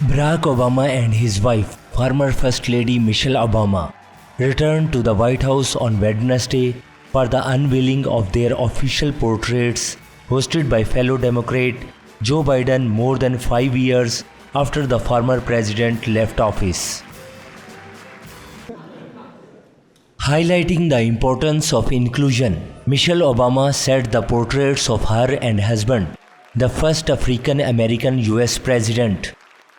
Barack Obama and his wife, former First Lady Michelle Obama, returned to the White House on Wednesday for the unveiling of their official portraits, hosted by fellow Democrat Joe Biden more than 5 years after the former president left office. Highlighting the importance of inclusion, Michelle Obama said the portraits of her and husband, the first African-American U.S. president,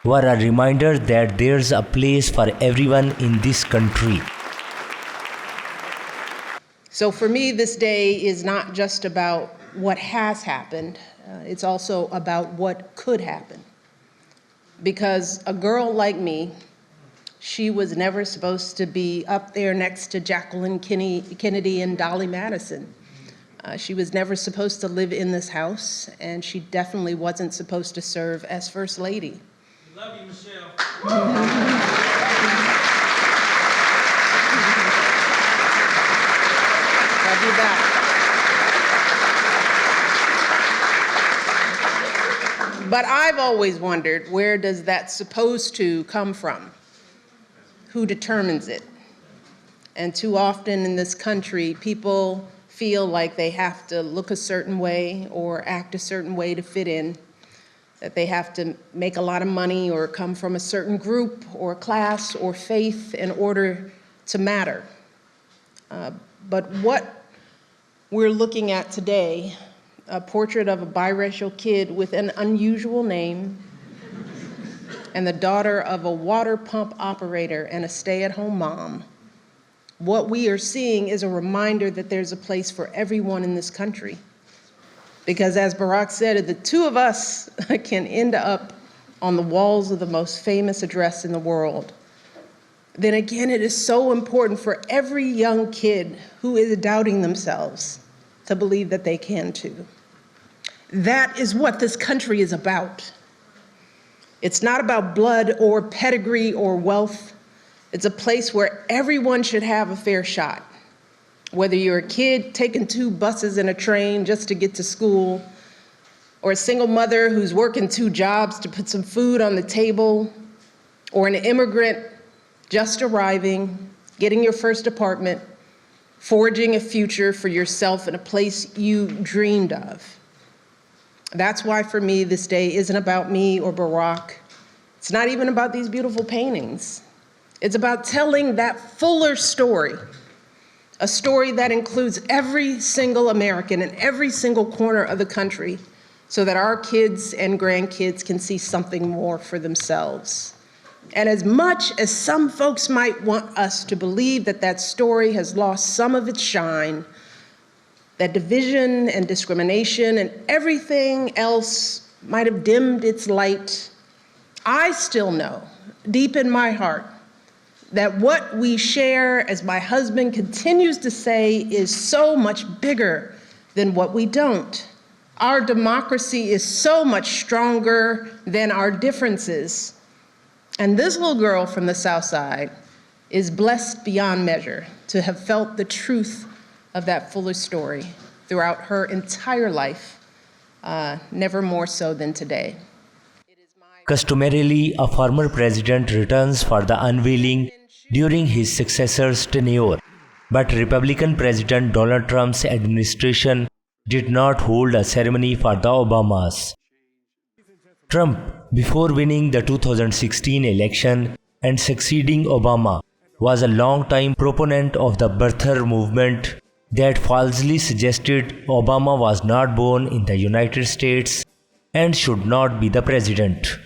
were a reminder that there's a place for everyone in this country. So for me, this day is not just about what has happened, it's also about what could happen. Because a girl like me, she was never supposed to be up there next to Jacqueline Kennedy and Dolly Madison. She was never supposed to live in this house, and she definitely wasn't supposed to serve as First Lady. Love you, Michelle. Love you back. But I've always wondered, where does that supposed to come from? Who determines it? And too often in this country, people feel like they have to look a certain way or act a certain way to fit in, that they have to make a lot of money or come from a certain group or class or faith in order to matter. But what we're looking at today, a portrait of a biracial kid with an unusual name and the daughter of a water pump operator and a stay-at-home mom, what we are seeing is a reminder that there's a place for everyone in this country. Because as Barack said, the two of us can end up on the walls of the most famous address in the world. Then again, it is so important for every young kid who is doubting themselves to believe that they can too. That is what this country is about. It's not about blood or pedigree or wealth. It's a place where everyone should have a fair shot. Whether you're a kid taking 2 buses and a train just to get to school, or a single mother who's working 2 jobs to put some food on the table, or an immigrant just arriving, getting your first apartment, forging a future for yourself in a place you dreamed of. That's why for me, this day isn't about me or Barack. It's not even about these beautiful paintings. It's about telling that fuller story, a story that includes every single American in every single corner of the country, so that our kids and grandkids can see something more for themselves. And as much as some folks might want us to believe that that story has lost some of its shine, that division and discrimination and everything else might have dimmed its light, I still know, deep in my heart, that what we share, as my husband continues to say, is so much bigger than what we don't. Our democracy is so much stronger than our differences. And this little girl from the South Side is blessed beyond measure to have felt the truth of that fuller story throughout her entire life, never more so than today. Customarily, a former president returns for the unveiling during his successor's tenure, but Republican President Donald Trump's administration did not hold a ceremony for the Obamas. Trump, before winning the 2016 election and succeeding Obama, was a long-time proponent of the birther movement that falsely suggested Obama was not born in the United States and should not be the president.